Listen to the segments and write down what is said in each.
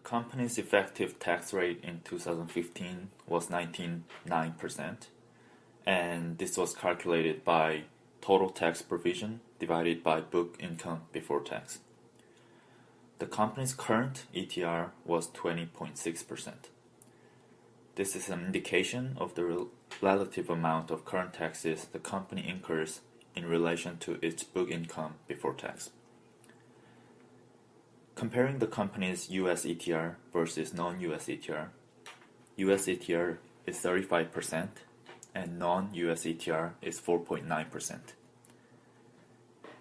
company's effective tax rate in 2015 was 19.9%, and this was calculated by total tax provision divided by book income before tax. The company's current ETR was 20.6%. This is an indication of the relative amount of current taxes the company incurs in relation to its book income before tax. Comparing the company's US ETR versus non-US ETR, US ETR is 35% and non-US ETR is 4.9%.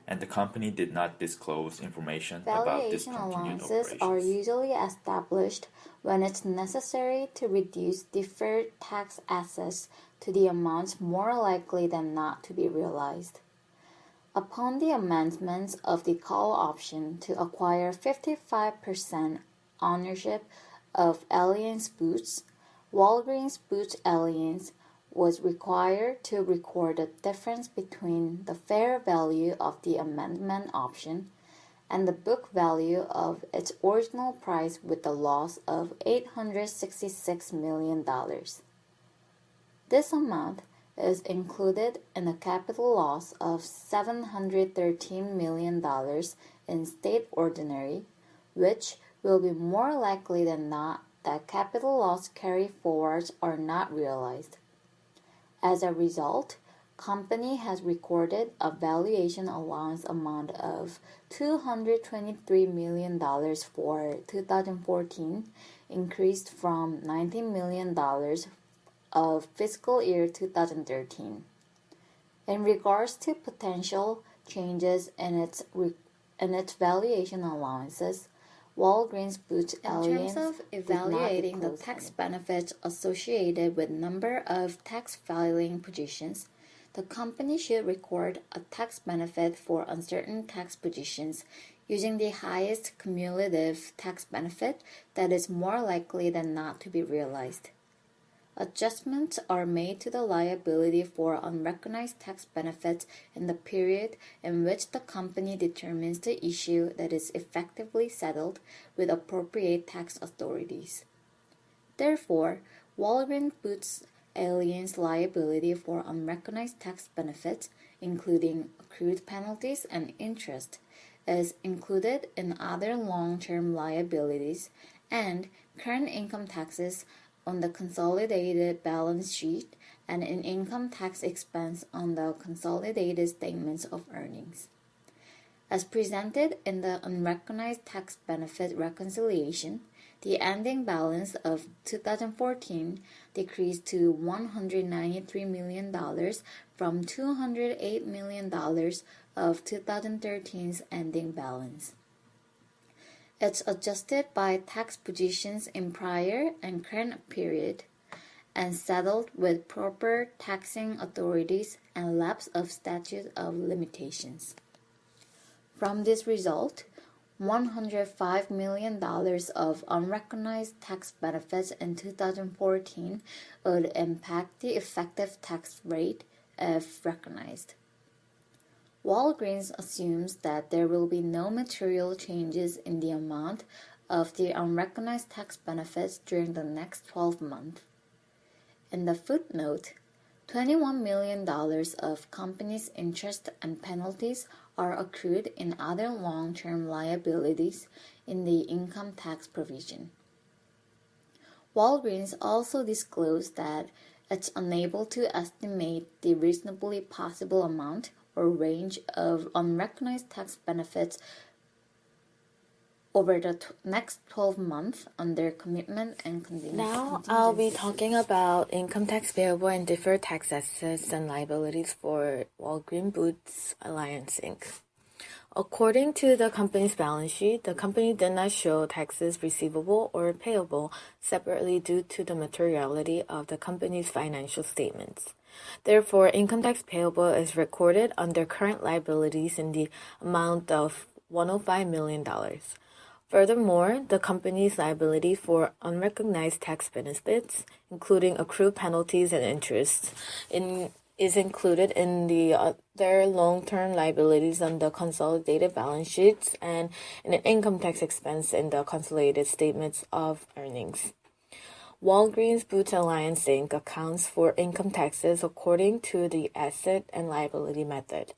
And the company did not disclose information about discontinued allowances operations. are usually established when it's necessary to reduce deferred tax assets to the amounts more likely than not to be realized. Upon the amendments of the call option to acquire 55% ownership of Alliance Boots, Walgreens Boots Alliance was required to record the difference between the fair value of the amendment option and the book value of its original price with a loss of $866 million. This amount is included in a capital loss of $713 million in state ordinary, which will be more likely than not that capital loss carry-forwards are not realized. As a result, company has recorded a valuation allowance amount of $223 million for 2014, increased from $19 million of fiscal year 2013. In regards to potential changes in its valuation allowances, Walgreens Boots Alliance, in terms of evaluating the tax benefits associated with number of tax filing positions, the company should record a tax benefit for uncertain tax positions using the highest cumulative tax benefit that is more likely than not to be realized. Adjustments are made to the liability for unrecognized tax benefits in the period in which the company determines the issue that is effectively settled with appropriate tax authorities. Therefore, Walgreens Boots Alliance liability for unrecognized tax benefits, including accrued penalties and interest, is included in other long-term liabilities, and current income taxes on the consolidated balance sheet and in income tax expense on the consolidated statements of earnings. As presented in the unrecognized tax benefit reconciliation, the ending balance of 2014 decreased to $193 million from $208 million of 2013's ending balance. It's adjusted by tax positions in prior and current period and settled with proper taxing authorities and lapse of statute of limitations. From this result, $105 million of unrecognized tax benefits in 2014 would impact the effective tax rate if recognized. Walgreens assumes that there will be no material changes in the amount of the unrecognized tax benefits during the next 12 months. In the footnote, $21 million of company's interest and penalties are accrued in other long-term liabilities in the income tax provision. Walgreens also disclosed that it's unable to estimate the reasonably possible amount or range of unrecognized tax benefits over the next 12 months under commitment and contingencies. Now I'll be talking about income tax payable and deferred tax assets and liabilities for Walgreens Boots Alliance Inc. According to the company's balance sheet, the company did not show taxes receivable or payable separately due to the materiality of the company's financial statements. Therefore, income tax payable is recorded under current liabilities in the amount of $105 million. Furthermore, the company's liability for unrecognized tax benefits, including accrued penalties and interest, is included in the other long-term liabilities on the consolidated balance sheets and in an income tax expense in the consolidated statements of earnings. Walgreens Boots Alliance Inc. accounts for income taxes according to the asset and liability method.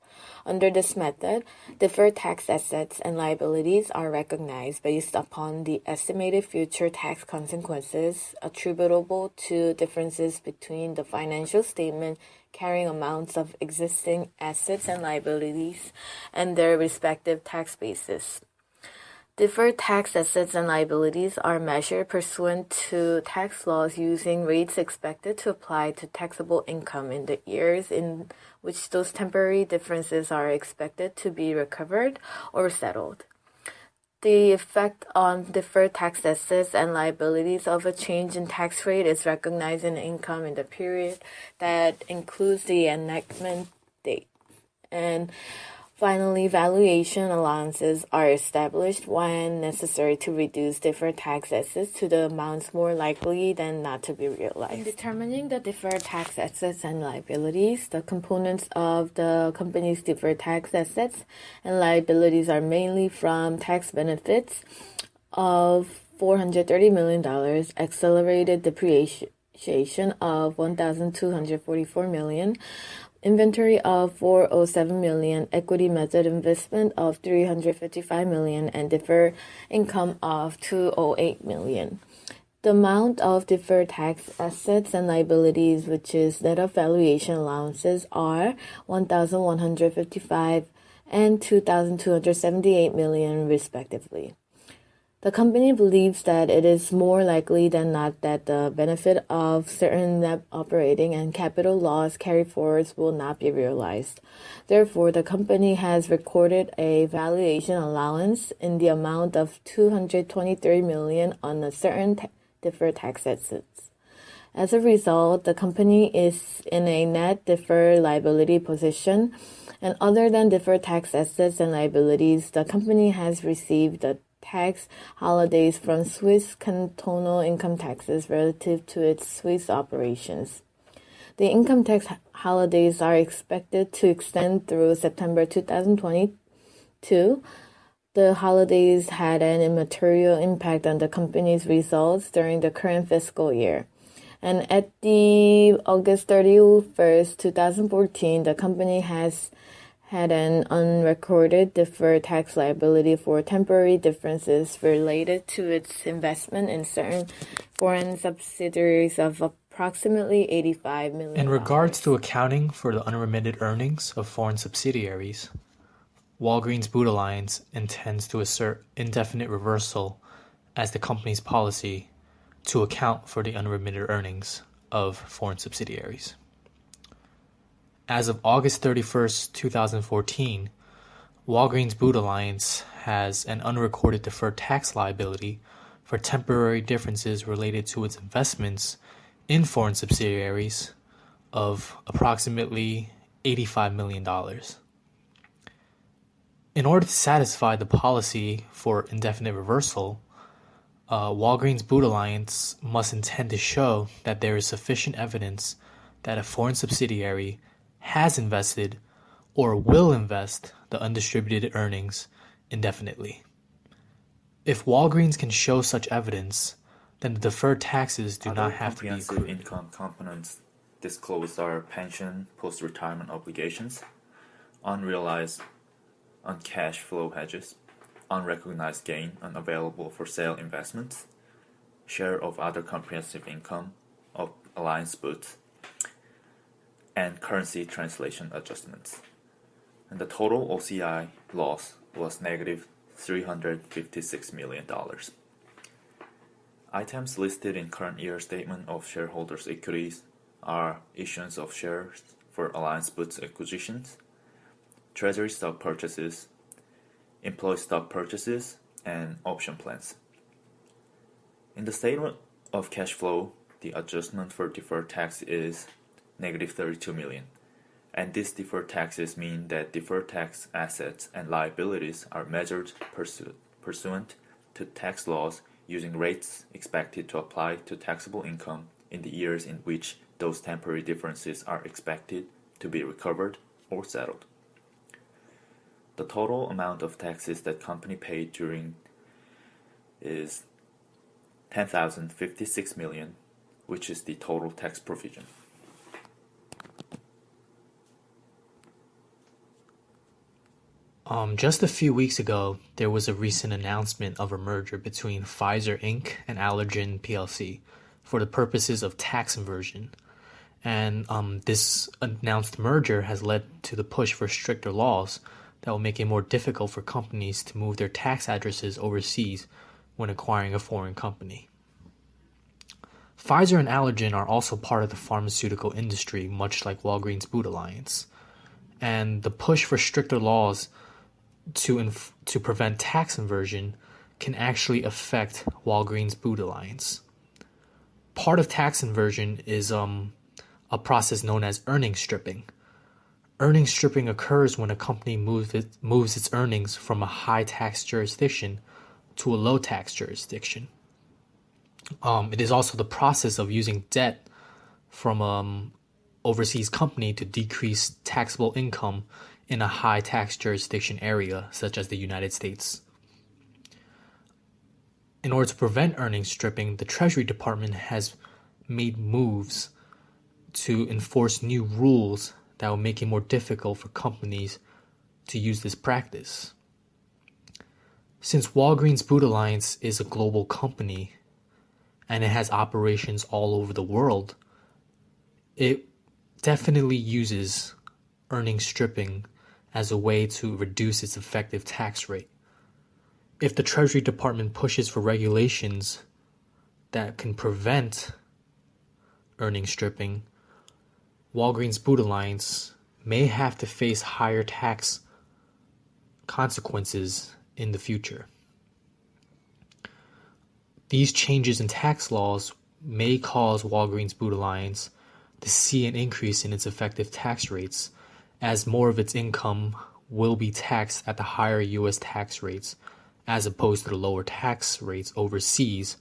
Under this method, deferred tax assets and liabilities are recognized based upon the estimated future tax consequences attributable to differences between the financial statement carrying amounts of existing assets and liabilities and their respective tax bases. Deferred tax assets and liabilities are measured pursuant to tax laws using rates expected to apply to taxable income in the years in which those temporary differences are expected to be recovered or settled. The effect on deferred tax assets and liabilities of a change in tax rate is recognized in income in the period that includes the enactment date. And finally, valuation allowances are established when necessary to reduce deferred tax assets to the amounts more likely than not to be realized. In determining the deferred tax assets and liabilities, the components of the company's deferred tax assets and liabilities are mainly from tax benefits of $430 million, accelerated depreciation of $1,244 million, inventory of $407 million, equity method investment of $355 million, and deferred income of $208 million. The amount of deferred tax assets and liabilities, which is net of valuation allowances, are $1,155 and $2,278 million, respectively. The company believes that it is more likely than not that the benefit of certain net operating and capital loss carryforwards will not be realized. Therefore, the company has recorded a valuation allowance in the amount of $223 million on a certain deferred tax assets. As a result, the company is in a net deferred liability position, and other than deferred tax assets and liabilities, the company has received the tax holidays from Swiss cantonal income taxes relative to its Swiss operations. The income tax holidays are expected to extend through September 2022. The holidays had an immaterial impact on the company's results during the current fiscal year. And at the August 31st, 2014, the company has had an unrecorded deferred tax liability for temporary differences related to its investment in certain foreign subsidiaries of approximately $85 million. In regards to accounting for the unremitted earnings of foreign subsidiaries, Walgreens Boots Alliance intends to assert indefinite reversal as the company's policy to account for the unremitted earnings of foreign subsidiaries. As of August 31st, 2014, Walgreens Boots Alliance has an unrecorded deferred tax liability for temporary differences related to its investments in foreign subsidiaries of approximately $85 million. In order to satisfy the policy for indefinite reversal, Walgreens Boots Alliance must intend to show that there is sufficient evidence that a foreign subsidiary has invested or will invest the undistributed earnings indefinitely. If Walgreens can show such evidence, then the deferred taxes do not have to be accrued. Comprehensive income components disclosed are pension, post-retirement obligations, unrealized on cash flow hedges, unrecognized gain on available for sale investments, share of other comprehensive income of Alliance Boots, and currency translation adjustments. And the total OCI loss was negative $356 million. Items listed in current year statement of shareholders' equities are issuance of shares for Alliance Boots acquisitions, treasury stock purchases, employee stock purchases, and option plans. In the statement of cash flow, the adjustment for deferred tax is negative $32 million, and these deferred taxes mean that deferred tax assets and liabilities are measured pursuant to tax laws using rates expected to apply to taxable income in the years in which those temporary differences are expected to be recovered or settled. The total amount of taxes that company paid during is 10,056 million, which is the total tax provision. Just a few weeks ago, there was a recent announcement of a merger between Pfizer Inc. and Allergen PLC for the purposes of tax inversion. And this announced merger has led to the push for stricter laws that will make it more difficult for companies to move their tax addresses overseas when acquiring a foreign company. Pfizer and Allergen are also part of the pharmaceutical industry, much like Walgreens Boots Alliance. And the push for stricter laws to prevent tax inversion can actually affect Walgreens Boots Alliance. Part of tax inversion is a process known as earnings stripping. Earnings stripping occurs when a company moves its earnings from a high tax jurisdiction to a low tax jurisdiction. It is also the process of using debt from overseas company to decrease taxable income in a high tax jurisdiction area such as the United States. In order to prevent earnings stripping, the Treasury Department has made moves to enforce new rules that will make it more difficult for companies to use this practice. Since Walgreens Boots Alliance is a global company and it has operations all over the world, it definitely uses earnings stripping as a way to reduce its effective tax rate. If the Treasury Department pushes for regulations that can prevent earnings stripping, Walgreens Boots Alliance may have to face higher tax consequences in the future. These changes in tax laws may cause Walgreens Boots Alliance to see an increase in its effective tax rates, as more of its income will be taxed at the higher U.S. tax rates as opposed to the lower tax rates overseas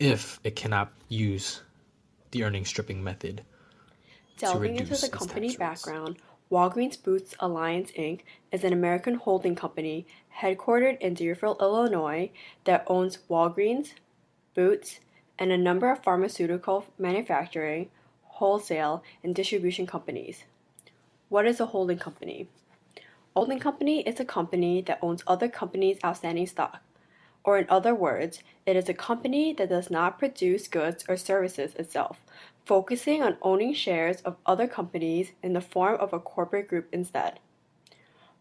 if it cannot use the earnings stripping method. Delving into the company background, Walgreens Boots Alliance Inc. is an American holding company headquartered in Deerfield, Illinois, that owns Walgreens, Boots, and a number of pharmaceutical manufacturing, wholesale, and distribution companies. What is a holding company? A holding company is a company that owns other companies' outstanding stock. Or in other words, it is a company that does not produce goods or services itself, focusing on owning shares of other companies in the form of a corporate group instead.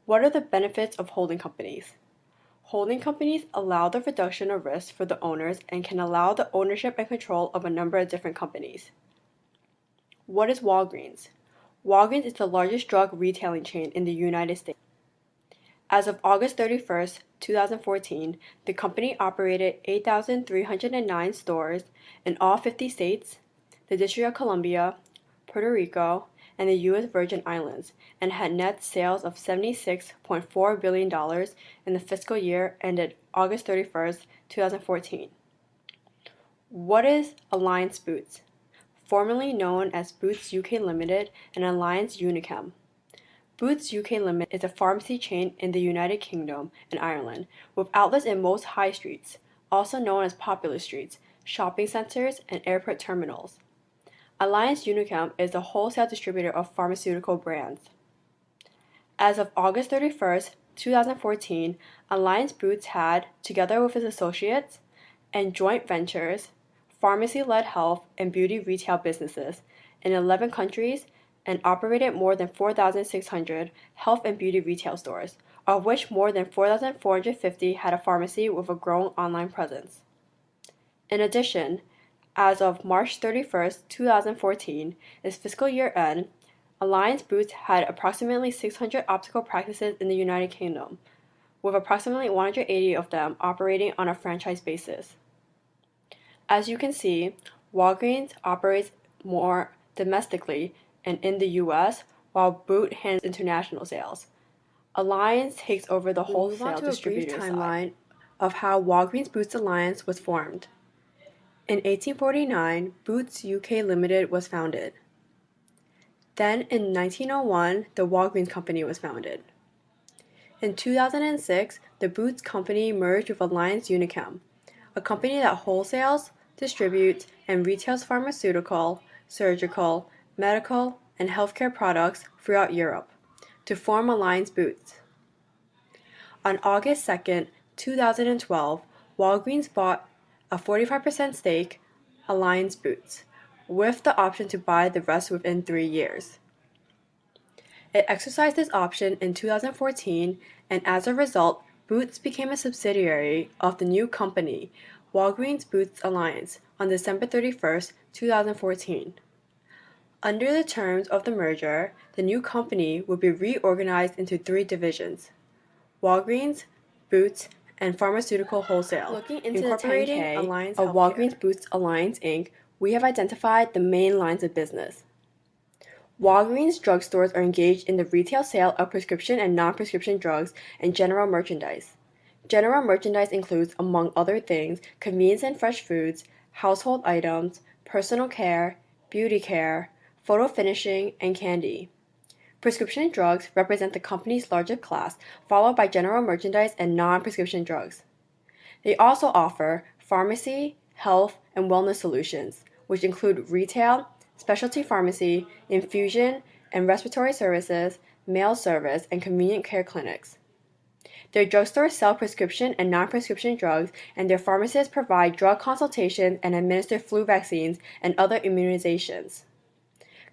What are the benefits of holding companies? Holding companies allow the reduction of risk for the owners and can allow the ownership and control of a number of different companies. What is Walgreens? Walgreens is the largest drug retailing chain in the United States. As of August 31st, 2014, the company operated 8,309 stores in all 50 states, the District of Columbia, Puerto Rico, and the U.S. Virgin Islands, and had net sales of $76.4 billion in the fiscal year ended August 31st, 2014. What is Alliance Boots? Formerly known as Boots UK Limited and Alliance Unichem. Boots UK Limited is a pharmacy chain in the United Kingdom and Ireland, with outlets in most high streets, also known as popular streets, shopping centers, and airport terminals. Alliance Unichem is a wholesale distributor of pharmaceutical brands. As of August 31st, 2014, Alliance Boots had, together with its associates and joint ventures, pharmacy-led health and beauty retail businesses in 11 countries and operated more than 4,600 health and beauty retail stores, of which more than 4,450 had a pharmacy with a growing online presence. In addition, as of March 31st, 2014, its fiscal year end, Alliance Boots had approximately 600 optical practices in the United Kingdom, with approximately 180 of them operating on a franchise basis. As you can see, Walgreens operates more domestically and in the U.S., while Boot handles international sales. Alliance takes over the wholesale distributor timeline of how Walgreens Boots Alliance was formed. In 1849, Boots UK Limited was founded. Then, in 1901, the Walgreens Company was founded. In 2006, the Boots Company merged with Alliance Unichem, a company that wholesales, distributes, and retails pharmaceutical, surgical, medical, and healthcare products throughout Europe, to form Alliance Boots. On August 2, 2012, Walgreens bought a 45% stake, Alliance Boots, with the option to buy the rest within 3 years. It exercised this option in 2014, and as a result, Boots became a subsidiary of the new company, Walgreens Boots Alliance, on December 31, 2014. Under the terms of the merger, the new company would be reorganized into 3 divisions: Walgreens, Boots, and Pharmaceutical Wholesale. Looking into incorporating the 10K Alliance of Walgreens Boots Alliance Inc., we have identified the main lines of business. Walgreens drugstores are engaged in the retail sale of prescription and non-prescription drugs and general merchandise. General merchandise includes, among other things, convenience and fresh foods, household items, personal care, beauty care, photo finishing, and candy. Prescription drugs represent the company's largest class, followed by general merchandise and non-prescription drugs. They also offer pharmacy, health, and wellness solutions, which include retail, specialty pharmacy, infusion and respiratory services, mail service, and convenient care clinics. Their drugstores sell prescription and non-prescription drugs, and their pharmacists provide drug consultations and administer flu vaccines and other immunizations.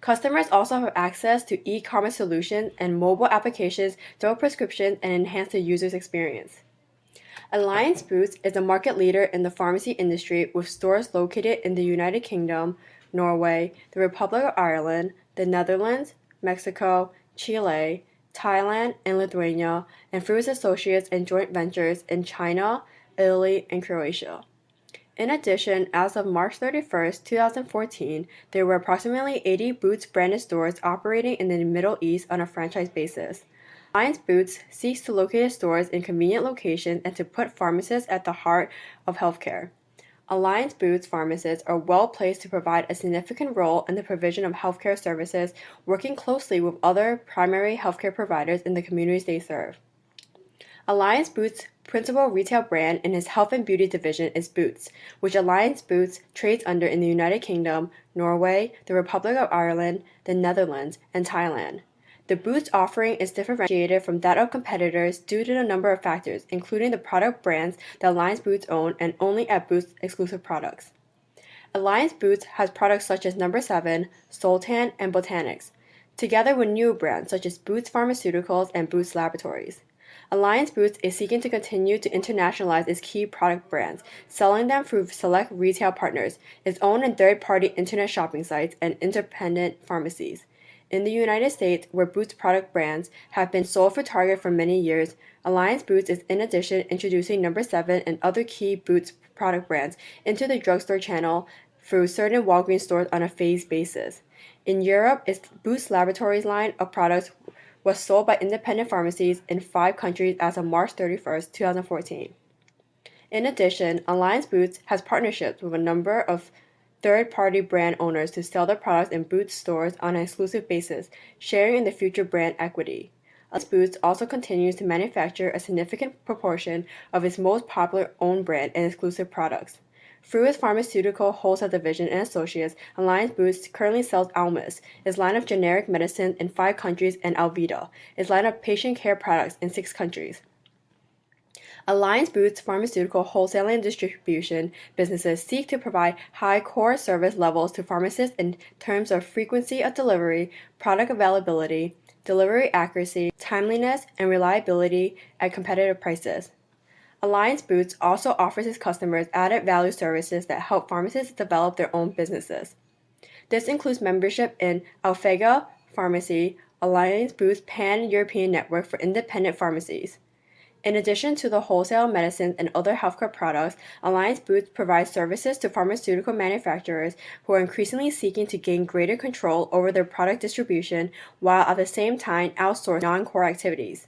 Customers also have access to e-commerce solutions and mobile applications to fill prescriptions and enhance the user's experience. Alliance Boots is a market leader in the pharmacy industry with stores located in the United Kingdom, Norway, the Republic of Ireland, the Netherlands, Mexico, Chile, Thailand, and Lithuania, and through its associates and joint ventures in China, Italy, and Croatia. In addition, as of March 31, 2014, there were approximately 80 Boots branded stores operating in the Middle East on a franchise basis. Alliance Boots seeks to locate its stores in convenient locations and to put pharmacists at the heart of healthcare. Alliance Boots pharmacists are well placed to provide a significant role in the provision of healthcare services, working closely with other primary healthcare providers in the communities they serve. Alliance Boots' principal retail brand in its health and beauty division is Boots, which Alliance Boots trades under in the United Kingdom, Norway, the Republic of Ireland, the Netherlands, and Thailand. The Boots offering is differentiated from that of competitors due to a number of factors, including the product brands that Alliance Boots own and only at Boots exclusive products. Alliance Boots has products such as No. 7, Soltan, and Botanics, together with new brands such as Boots Pharmaceuticals and Boots Laboratories. Alliance Boots is seeking to continue to internationalize its key product brands, selling them through select retail partners, its own and third-party internet shopping sites, and independent pharmacies. In the United States, where Boots product brands have been sold for Target for many years, Alliance Boots is in addition introducing No. 7 and other key Boots product brands into the drugstore channel through certain Walgreens stores on a phased basis. In Europe, its Boots Laboratories line of products was sold by independent pharmacies in 5 countries as of March 31, 2014. In addition, Alliance Boots has partnerships with a number of third-party brand owners to sell their products in Boots stores on an exclusive basis, sharing in the future brand equity. Alliance Boots also continues to manufacture a significant proportion of its most popular own brand and exclusive products. Through its pharmaceutical wholesale division and associates, Alliance Boots currently sells Almus, its line of generic medicines in 5 countries, and Alvida, its line of patient care products in 6 countries. Alliance Boots pharmaceutical wholesaling and distribution businesses seek to provide high core service levels to pharmacists in terms of frequency of delivery, product availability, delivery accuracy, timeliness, and reliability at competitive prices. Alliance Boots also offers its customers added value services that help pharmacists develop their own businesses. This includes membership in Alphega Pharmacy, Alliance Boots Pan-European Network for Independent Pharmacies. In addition to the wholesale medicines and other healthcare products, Alliance Boots provides services to pharmaceutical manufacturers who are increasingly seeking to gain greater control over their product distribution while at the same time outsource non-core activities.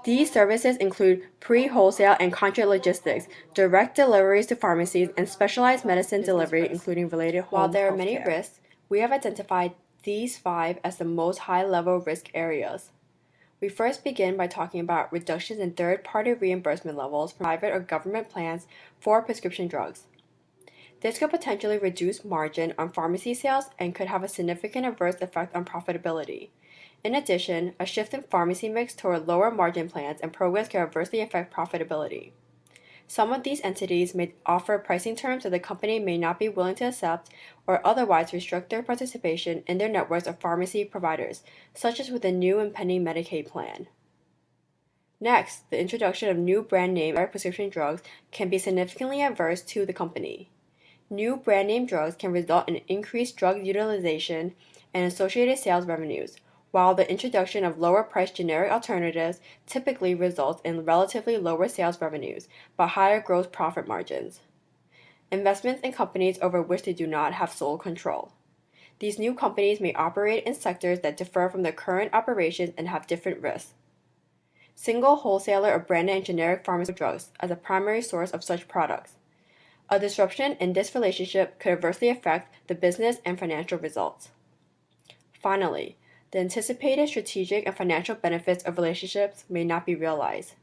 These services include pre-wholesale and contract logistics, direct deliveries to pharmacies, and specialized medicine delivery, including related home healthcare. While there are many risks, we have identified these 5 as the most high-level risk areas. We first begin by talking about reductions in third-party reimbursement levels from private or government plans for prescription drugs. This could potentially reduce margin on pharmacy sales and could have a significant adverse effect on profitability. In addition, a shift in pharmacy mix toward lower margin plans and programs can adversely affect profitability. Some of these entities may offer pricing terms that the company may not be willing to accept or otherwise restrict their participation in their networks of pharmacy providers, such as with the new and pending Medicaid plan. Next, the introduction of new brand name prescription drugs can be significantly adverse to the company. New brand name drugs can result in increased drug utilization and associated sales revenues, while the introduction of lower-priced generic alternatives typically results in relatively lower sales revenues, but higher gross profit margins. Investments in companies over which they do not have sole control. These new companies may operate in sectors that differ from their current operations and have different risks. Single wholesaler of branded and generic pharmaceutical drugs as a primary source of such products. A disruption in this relationship could adversely affect the business and financial results. Finally, the anticipated strategic and financial benefits of relationships may not be realized.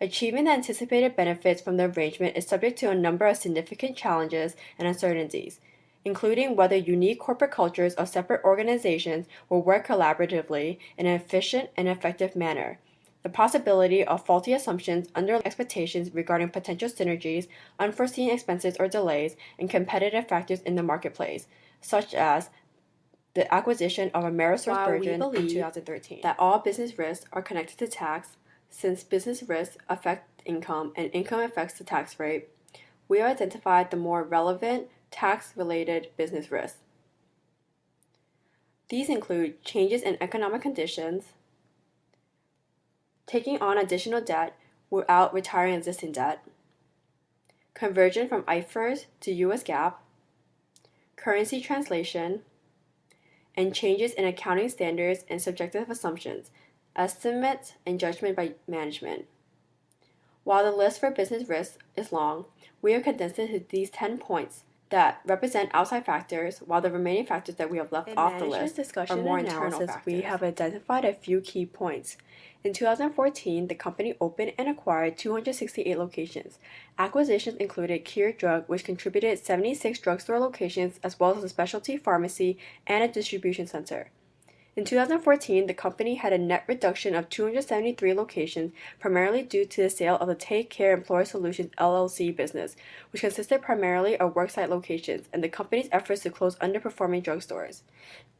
Achieving the anticipated benefits from the arrangement is subject to a number of significant challenges and uncertainties, including whether unique corporate cultures of separate organizations will work collaboratively in an efficient and effective manner, the possibility of faulty assumptions, underlying expectations regarding potential synergies, unforeseen expenses or delays, and competitive factors in the marketplace, such as the acquisition of AmerisourceBergen in 2013. That all business risks are connected to tax, since business risks affect income and income affects the tax rate, we have identified the more relevant tax-related business risks. These include changes in economic conditions, taking on additional debt without retiring existing debt, conversion from IFRS to US GAAP, currency translation, and changes in accounting standards and subjective assumptions, estimates, and judgment by management. While the list for business risks is long, we have condensed it to these 10 points that represent outside factors, while the remaining factors that we have left off the list are more internal factors. We have identified a few key points. In 2014, the company opened and acquired 268 locations. Acquisitions included Cure Drug, which contributed 76 drugstore locations, as well as a specialty pharmacy and a distribution center. In 2014, the company had a net reduction of 273 locations, primarily due to the sale of the Take Care Employer Solutions LLC business, which consisted primarily of worksite locations, and the company's efforts to close underperforming drugstores.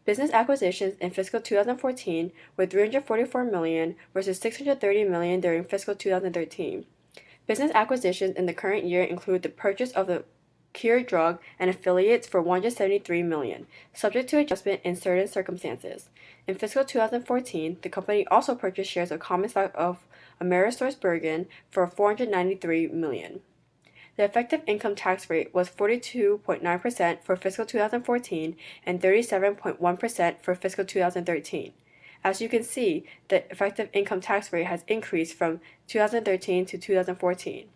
Business acquisitions in fiscal 2014 were $344 million versus $630 million during fiscal 2013. Business acquisitions in the current year include the purchase of the Cure Drug and affiliates for $173 million, subject to adjustment in certain circumstances. In fiscal 2014, the company also purchased shares of common stock of AmerisourceBergen for $493 million. The effective income tax rate was 42.9% for fiscal 2014 and 37.1% for fiscal 2013. As you can see, the effective income tax rate has increased from 2013 to 2014.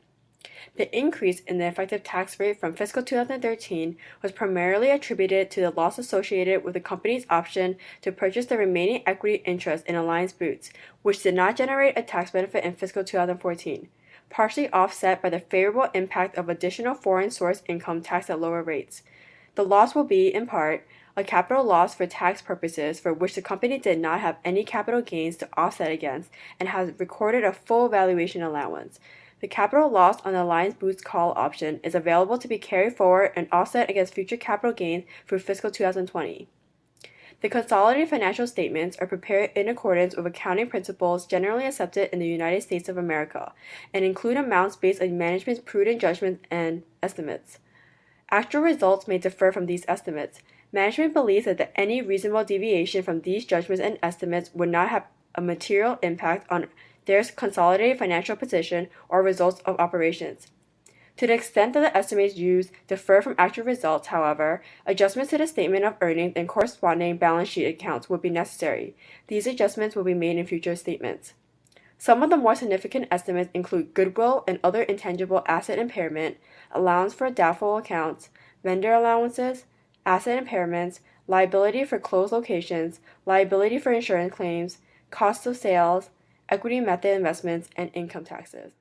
The increase in the effective tax rate from fiscal 2013 was primarily attributed to the loss associated with the company's option to purchase the remaining equity interest in Alliance Boots, which did not generate a tax benefit in fiscal 2014, partially offset by the favorable impact of additional foreign source income taxed at lower rates. The loss will be, in part, a capital loss for tax purposes for which the company did not have any capital gains to offset against and has recorded a full valuation allowance. The capital loss on the Alliance Boots call option is available to be carried forward and offset against future capital gains through fiscal 2020. The consolidated financial statements are prepared in accordance with accounting principles generally accepted in the United States of America and include amounts based on management's prudent judgments and estimates. Actual results may differ from these estimates. Management believes that any reasonable deviation from these judgments and estimates would not have a material impact on their consolidated financial position or results of operations. To the extent that the estimates used differ from actual results, however, adjustments to the statement of earnings and corresponding balance sheet accounts would be necessary. These adjustments will be made in future statements. Some of the more significant estimates include goodwill and other intangible asset impairment, allowance for doubtful accounts, vendor allowances, asset impairments, liability for closed locations, liability for insurance claims, cost of sales, equity method investments, and income taxes.